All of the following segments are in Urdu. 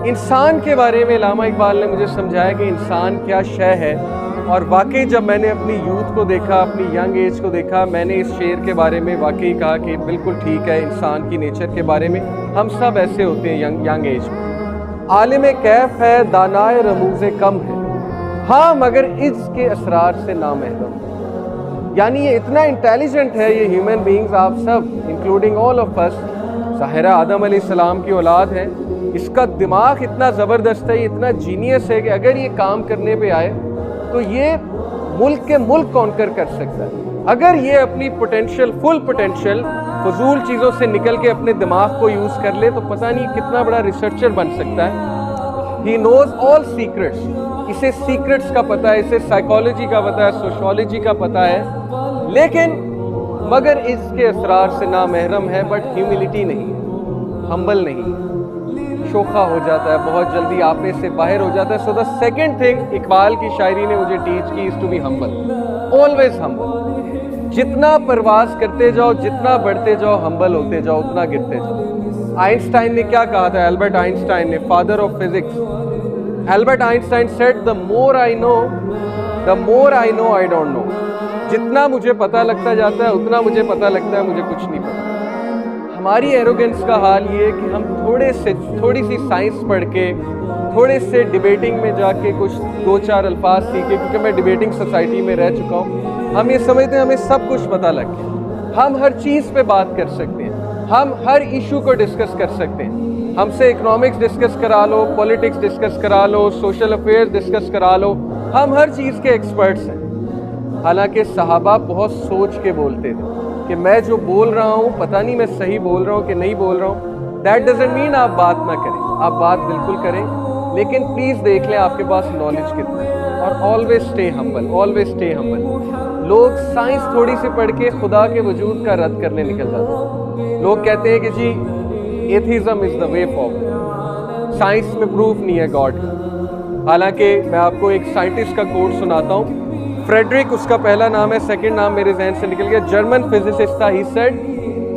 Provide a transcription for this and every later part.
انسان کے بارے میں علامہ اقبال نے مجھے سمجھایا کہ انسان کیا شے ہے، اور واقعی جب میں نے اپنی یوتھ کو دیکھا، اپنی ینگ ایج کو دیکھا، میں نے اس شعر کے بارے میں واقعی کہا کہ بالکل ٹھیک ہے، انسان کی نیچر کے بارے میں ہم سب ایسے ہوتے ہیں ینگ ایج میں۔ عالم کیف ہے، دانائے رموز کم ہے، ہاں مگر عجز کے اسرار سے نامحرم۔ یعنی یہ اتنا انٹیلیجنٹ ہے یہ ہیومن بینگز، آپ سب انکلوڈنگ آل آف اس، ظاہر آدم علیہ السلام کی اولاد ہے، اس کا دماغ اتنا زبردست ہے، اتنا جینیس ہے کہ اگر یہ کام کرنے پہ آئے تو یہ ملک کے ملک کانکر کر سکتا ہے۔ اگر یہ اپنی پوٹینشل، فل پوٹینشل، فضول چیزوں سے نکل کے اپنے دماغ کو یوز کر لے تو پتہ نہیں کتنا بڑا ریسرچر بن سکتا ہے۔ ہی نوز آل سیکرٹس، اسے سیکرٹس کا پتہ ہے، اسے سائیکالوجی کا پتہ ہے، سوشولوجی کا پتہ ہے، لیکن مگر اس کے اسرار سے نامحرم ہے، بٹ ہیوملٹی نہیں ہے، ہمبل نہیں ہے، شوخا ہو جاتا ہے، بہت جلدی آپے سے باہر ہو جاتا ہے۔ سو دا سیکنڈ تھنگ اقبال کی شاعری نے مجھے ٹیچ کی از ٹو بی ہمبل، آلویز ہمبل۔ جتنا پرواز کرتے جاؤ، جتنا بڑھتے جاؤ، ہمبل ہوتے جاؤ، اتنا گرتے جاؤ۔ آئنسٹائن نے کیا کہا تھا، البرٹ آئنسٹائن نے، father of physics, Albert Einstein said the more I know I don't know۔ جتنا مجھے پتہ لگتا جاتا ہے اتنا مجھے پتہ لگتا ہے مجھے کچھ نہیں پتہ۔ ہماری ایروگنس کا حال یہ ہے کہ ہم تھوڑی سی سائنس پڑھ کے، تھوڑے سے ڈیبیٹنگ میں جا کے کچھ دو چار الفاظ سیکھے، کیونکہ میں ڈیبیٹنگ سوسائٹی میں رہ چکا ہوں، ہم یہ سمجھتے ہیں ہمیں سب کچھ پتہ لگ گیا، ہم ہر چیز پہ بات کر سکتے ہیں، ہم ہر ایشو کو ڈسکس کر سکتے ہیں، ہم سے اکنامکس ڈسکس کرا لو، پولیٹکس ڈسکس کرا لو، سوشل افیئر ڈسکس کرا لو، ہم ہر چیز کے ایکسپرٹس ہیں۔ حالانکہ صحابہ بہت سوچ کے بولتے تھے کہ میں جو بول رہا ہوں پتہ نہیں میں صحیح بول رہا ہوں کہ نہیں بول رہا ہوں۔ دیٹ ڈزنٹ مین آپ بات نہ کریں، آپ بات بالکل کریں، لیکن پلیز دیکھ لیں آپ کے پاس نالج کتنا ہے، اور آلویز اسٹے ہمبل، آلویز اسٹے ہمبل۔ لوگ سائنس تھوڑی سی پڑھ کے خدا کے وجود کا رد کرنے نکل جاتے ہیں۔ لوگ کہتے ہیں کہ جی ایتھیزم از دا وے فارورڈ، سائنس میں پروف نہیں ہے گاڈ کا۔ حالانکہ میں آپ کو ایک سائنٹسٹ کا کوٹ سناتا ہوں، فریڈرک اس کا پہلا نام ہے، سیکنڈ نام میرے ذہن سے نکل گیا، جرمن فزسسٹ تھا۔ He said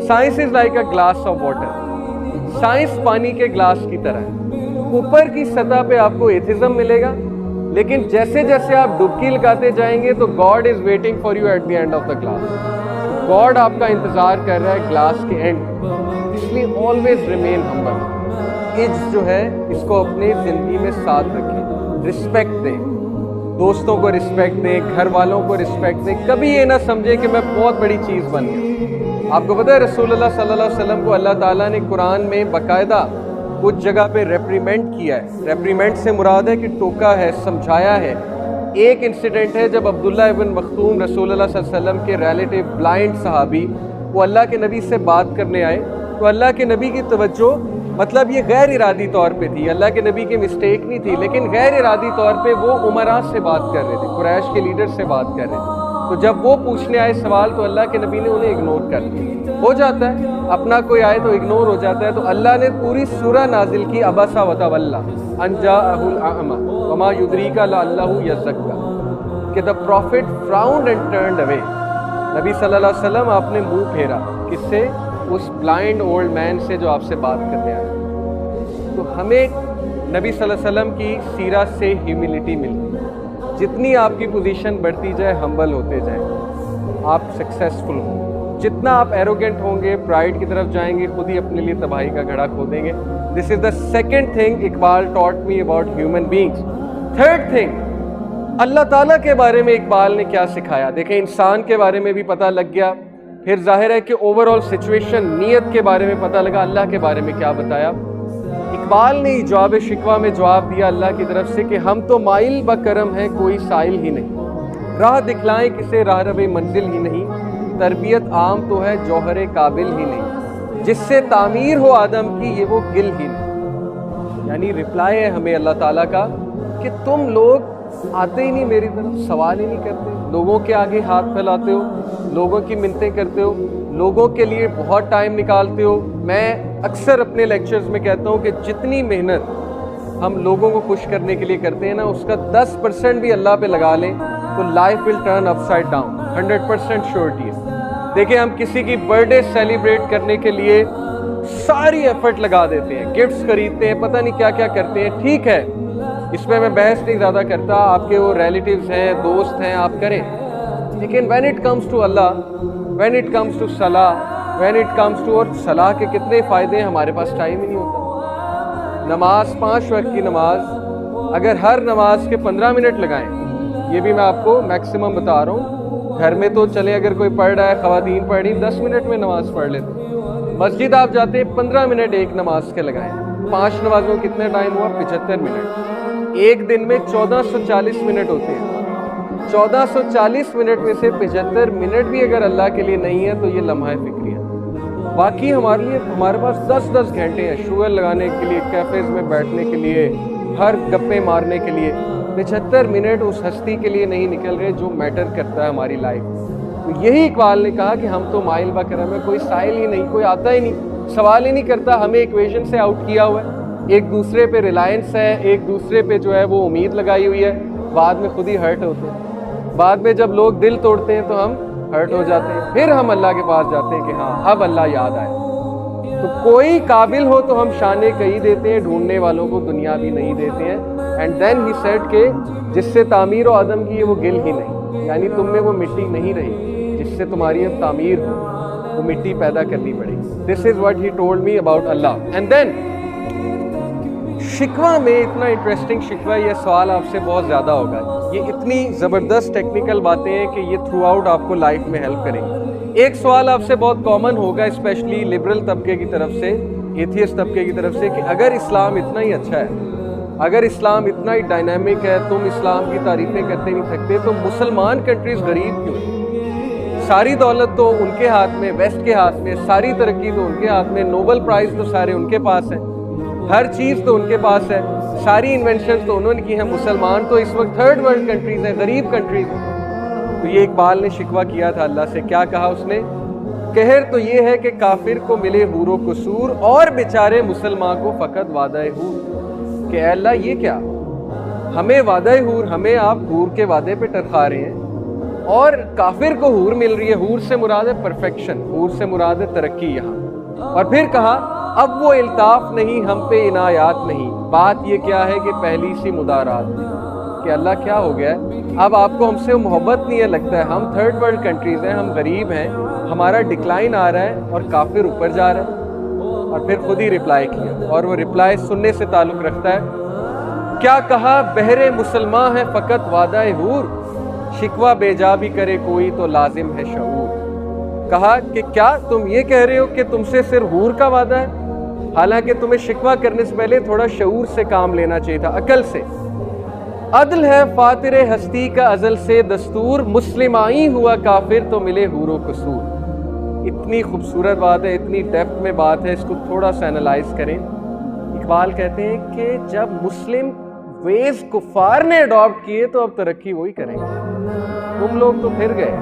science is like a glass of water, science پانی کے گلاس کی طرح ہے، اوپر کی سطح پہ آپ کو ایتھیزم ملے گا، لیکن جیسے جیسے آپ ڈبکی لگاتے جائیں گے تو God is waiting for you at the end of the glass, God آپ کا انتظار کر رہا ہے گلاس کے اینڈ۔ اس لیے آلویز ریمین ہمبل، عجز جو ہے اس کو اپنے زندگی میں ساتھ رکھیں، رسپیکٹ دیں، دوستوں کو رسپیکٹ دیں، گھر والوں کو رسپیکٹ دیں، کبھی یہ نہ سمجھیں کہ میں بہت بڑی چیز بن گیا۔ آپ کو پتہ ہے رسول اللہ صلی اللہ علیہ وسلم کو اللہ تعالیٰ نے قرآن میں باقاعدہ کچھ جگہ پہ ریپریمنٹ کیا ہے، ریپریمنٹ سے مراد ہے کہ ٹوکا ہے، سمجھایا ہے۔ ایک انسیڈنٹ ہے جب عبداللہ ابن مختوم رسول اللہ صلی اللہ علیہ وسلم کے ریلیٹیو بلائنڈ صحابی وہ اللہ کے نبی سے بات کرنے آئے، تو اللہ کے نبی کی توجہ، مطلب یہ غیر ارادی طور پہ تھی، اللہ کے نبی کی مسٹیک نہیں تھی، لیکن غیر ارادی طور پہ وہ عمراء سے بات کر رہے تھے، قریش کے لیڈر سے بات کر رہے تھے۔ تو جب وہ پوچھنے آئے سوال تو اللہ کے نبی نے انہیں اگنور کر دیا۔ ہو جاتا ہے اپنا کوئی آئے تو اگنور ہو جاتا ہے، تو اللہ نے پوری سورہ نازل کی عبس وتولی ان جاءہ الاعمی وما یدریک لعلہ یزکیٰ، کہ the prophet frowned and turned away، نبی صلی اللہ علیہ وسلم آپ نے منہ پھیرا، کس سے؟ اس بلائنڈ اولڈ مین سے جو آپ سے بات کرنے آیا۔ تو ہمیں نبی صلی اللہ علیہ وسلم کی سیرت سے ہیوملٹی ملتی ہے، جتنی آپ کی پوزیشن بڑھتی جائے، ہمبل ہوتے جائیں، آپ سکسیسفل ہوں۔ جتنا آپ ایروگنٹ ہوں گے، پرائڈ کی طرف جائیں گے، خود ہی اپنے لیے تباہی کا گھڑا کھودیں گے۔ This is the second thing Iqbal taught me about human beings. Third thing, اللہ تعالیٰ کے بارے میں اقبال نے کیا سکھایا؟ دیکھیں انسان کے بارے میں بھی پتہ لگ گیا، پھر ظاہر ہے کہ اوور آل سچویشن، نیت کے بارے میں پتہ لگا، اللہ کے بارے میں کیا بتایا؟ اقبال نے جواب شکوہ میں جواب دیا اللہ کی طرف سے کہ ہم تو مائل بکرم ہیں، کوئی سائل ہی نہیں، راہ دکھلائیں کسے راہ رب منزل ہی نہیں، تربیت عام تو ہے جوہر قابل ہی نہیں، جس سے تعمیر ہو آدم کی یہ وہ گل ہی نہیں۔ یعنی رپلائی ہے ہمیں اللہ تعالیٰ کا کہ تم لوگ آتے ہی نہیں میری طرف، سوال ہی نہیں کرتے، لوگوں کے آگے ہاتھ پھیلاتے ہو، لوگوں کی منتیں کرتے ہو، لوگوں کے لیے بہت ٹائم نکالتے ہو۔ میں اکثر اپنے لیکچرز میں کہتا ہوں کہ جتنی محنت ہم لوگوں کو خوش کرنے کے لیے کرتے ہیں نا، اس کا 10% بھی اللہ پہ لگا لیں تو life will turn up side down, 100% surety ہے۔ دیکھیں ہم کسی کی برتھ ڈے سیلیبریٹ کرنے کے لیے ساری ایفرٹ لگا دیتے ہیں, گفٹس خریدتے ہیں, پتہ نہیں کیا کیا کرتے ہیں. ٹھیک ہے, اس پہ میں بحث نہیں زیادہ کرتا, آپ کے وہ ریلیٹیوز ہیں, دوست ہیں, آپ کریں. لیکن when it comes to Allah, when it comes to Salah, when it comes to, اور صلاح کے کتنے فائدے ہیں, ہمارے پاس ٹائم ہی نہیں ہوتا. نماز 5 وقت کی نماز, اگر ہر نماز کے 15 منٹ لگائیں, یہ بھی میں آپ کو میکسیمم بتا رہا ہوں. گھر میں تو چلیں, اگر کوئی پڑھ رہا ہے, خواتین پڑھ رہی, 10 منٹ میں نماز پڑھ لیتے. مسجد آپ جاتے ہیں, 15 منٹ ایک نماز کے لگائیں. 5 نمازوں کتنے ٹائم ہوا, 75 منٹ. ایک دن میں 1440 منٹ ہوتے ہیں. 1440 منٹ میں سے 75 منٹ بھی اگر اللہ کے لیے نہیں ہے تو یہ لمحہ فکری ہے. باقی ہمارے پاس 10 گھنٹے ہیں شوگر لگانے کے لیے, کیفیز میں بیٹھنے کے لیے, ہر گپے مارنے کے لیے. 75 منٹ اس ہستی کے لیے نہیں نکل رہے جو میٹر کرتا ہے ہماری لائف. تو یہی اقبال نے کہا کہ ہم تو مائل بکرم ہے, کوئی سائل ہی نہیں, کوئی آتا ہی نہیں, سوال ہی نہیں کرتا. ہمیں ایکویشن سے آؤٹ کیا ہوا ہے, ایک دوسرے پہ ریلائنس ہے, ایک دوسرے پہ جو ہے وہ امید لگائی ہوئی ہے. بعد میں خود ہی ہرٹ ہوتے ہیں. بعد میں جب لوگ دل توڑتے ہیں تو ہم ہرٹ ہو جاتے ہیں. پھر ہم اللہ کے پاس جاتے ہیں کہ ہاں اب اللہ یاد آئے. تو کوئی قابل ہو تو ہم شانے کہیں دیتے ہیں, ڈھونڈنے والوں کو دنیا بھی نہیں دیتے ہیں. اینڈ دین ہی سیڈ کہ جس سے تعمیر و عدم کی ہے وہ گل ہی نہیں, یعنی تم میں وہ مٹی نہیں رہی جس سے تمہاری اب تعمیر ہو, وہ مٹی پیدا کرنی پڑے گی. This is what he told me about اللہ. اینڈ دین شکوہ میں اتنا انٹرسٹنگ شکوہ, یہ سوال آپ سے بہت زیادہ ہوگا. یہ اتنی زبردست ٹیکنیکل باتیں ہیں کہ یہ تھرو آؤٹ آپ کو لائف میں ہیلپ کریں گے. ایک سوال آپ سے بہت کامن ہوگا, اسپیشلی لبرل طبقے کی طرف سے, ایتھیسٹ طبقے کی طرف سے, کہ اگر اسلام اتنا ہی اچھا ہے, اگر اسلام اتنا ہی ڈائنامک ہے, تم اسلام کی تعریفیں کرتے نہیں تھکتے, تو مسلمان کنٹریز غریب کیوں ہیں؟ ساری دولت تو ان کے ہاتھ میں, ویسٹ کے ہاتھ میں, ساری ترقی تو ان کے ہاتھ میں, نوبل پرائز تو سارے ان کے پاس ہیں, ہر چیز تو ان کے پاس ہے, ساری انوینشنز تو انہوں نے کی ہیں. مسلمان تو اس وقت تھرڈ ورلڈ کنٹریز ہیں, غریب کنٹریز ہیں. تو یہ اقبال نے شکوہ کیا تھا اللہ سے. کیا کہا اس نے؟ قہر تو یہ ہے کہ کافر کو ملے حور و قصور, اور بیچارے مسلمان کو فقط وعدہ حور. کہ اے اللہ یہ کیا, ہمیں وعدہ حور, ہمیں آپ حور کے وعدے پہ ٹرخا رہے ہیں, اور کافر کو حور مل رہی ہے. حور سے مراد ہے پرفیکشن, حور سے مراد ہے ترقی یہاں. اور پھر کہا اب وہ الطاف نہیں, ہم پہ عنایات نہیں. بات یہ کیا ہے کہ پہلی سی مدارات نہیں, کہ اللہ کیا ہو گیا ہے, اب آپ کو ہم سے محبت نہیں ہے, لگتا ہے ہم تھرڈ ورلڈ کنٹریز ہیں, ہم غریب ہیں, ہمارا ڈکلائن آ رہا ہے اور کافر اوپر جا رہا ہے. اور پھر خود ہی رپلائی کیا, اور وہ رپلائی سننے سے تعلق رکھتا ہے. کیا کہا بہرے مسلمان ہے فقط وعدہ حور, شکوہ بے جا بھی کرے کوئی تو لازم ہے شعور. کہا کہ کیا تم یہ کہہ رہے ہو کہ تم سے صرف حور کا وعدہ ہے, حالانکہ تمہیں شکوہ کرنے سے پہلے تھوڑا شعور سے کام لینا چاہیے تھا, عقل سے. عدل ہے فاتر ہستی کا ازل سے دستور, مسلمائی ہوا کافر تو ملے حور و قصور. اتنی خوبصورت بات ہے, اتنی ڈیپتھ میں بات ہے, اس کو تھوڑا سا انالائز کریں. اقبال کہتے ہیں کہ جب مسلم ویز کفار نے اڈاپٹ کیے تو اب ترقی وہی کریں گے. تم لوگ تو پھر گئے,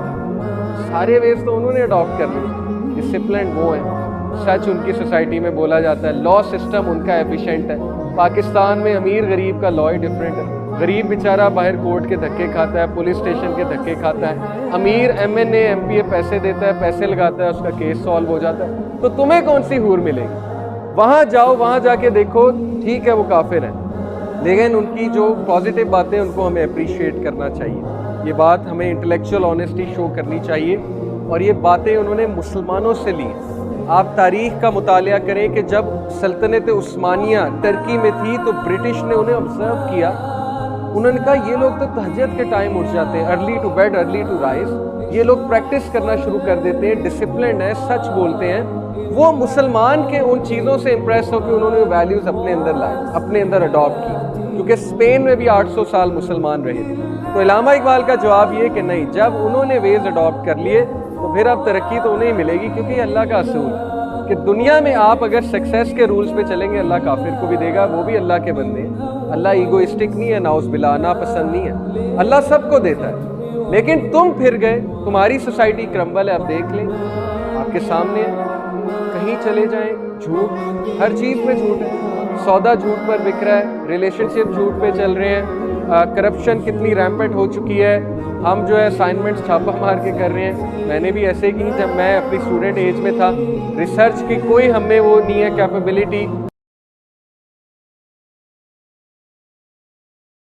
سارے ویز تو انہوں نے اڈاپٹ کر لی, ڈسپلنڈ وہ ہیں, سچ ان کی سوسائٹی میں بولا جاتا ہے, لا سسٹم ان کا ایفیشینٹ ہے. پاکستان میں امیر غریب کا لا ہی ڈفرینٹ ہے. غریب بیچارہ باہر کورٹ کے دھکے کھاتا ہے, پولیس اسٹیشن کے دھکے کھاتا ہے, امیر M N A M P A پیسے دیتا ہے, پیسے لگاتا ہے, اس کا کیس سالو ہو جاتا ہے. تو تمہیں کون سی حور ملے گی؟ وہاں جاؤ, وہاں جا کے دیکھو, ٹھیک ہے وہ کافر ہیں, لیکن ان کی جو پازیٹیو باتیں ان کو ہمیں اپریشیٹ کرنا چاہیے. یہ بات ہمیں انٹلیکچوئل آنیسٹی شو کرنی چاہیے, اور یہ باتیں انہوں نے مسلمانوں سے لی. آپ تاریخ کا مطالعہ کریں کہ جب سلطنت عثمانیہ ٹرکی میں تھی تو برٹش نے انہیں آبزرو کیا, انہوں نے کہا یہ لوگ تو تہجد کے ٹائم اٹھ جاتے ہیں, early to bed early to rise, یہ لوگ پریکٹس کرنا شروع کر دیتے ہیں, ڈسپلنڈ ہیں, سچ بولتے ہیں. وہ مسلمان کے ان چیزوں سے امپریس ہو کے انہوں نے ویلیوز اپنے اندر لائے, اپنے اندر اڈاپٹ کی, کیونکہ اسپین میں بھی 800 سال مسلمان رہے تھے. تو علامہ اقبال کا جواب یہ کہ نہیں, جب انہوں نے ویز اڈاپٹ کر لیے تو پھر اب ترقی تو انہیں ملے گی, کیونکہ یہ اللہ کا اصول ہے کہ دنیا میں آپ اگر سکسیس کے رولز پہ چلیں گے, اللہ کافر کو بھی دے گا, وہ بھی اللہ کے بندے ہیں. اللہ ایگوئسٹک نہیں ہے, ناؤز باللہ, ناپسند نہیں ہے, اللہ سب کو دیتا ہے. لیکن تم پھر گئے, تمہاری سوسائٹی کرمبل ہے, اب دیکھ لیں, آپ کے سامنے ہے. کہیں چلے جائیں جھوٹ, ہر چیز میں جھوٹ ہے, سودا جھوٹ پر بک رہا ہے, ریلیشن شپ جھوٹ پہ چل رہے ہیں, کرپشن کتنی ریمپنٹ ہو چکی ہے. ہم جو ہے اسائنمنٹس چھاپا مار کے کر رہے ہیں. میں نے بھی ایسے کی جب میں اپنی اسٹوڈنٹ ایج میں تھا. ریسرچ کی کوئی ہم میں وہ نہیں ہے کیپیبلٹی.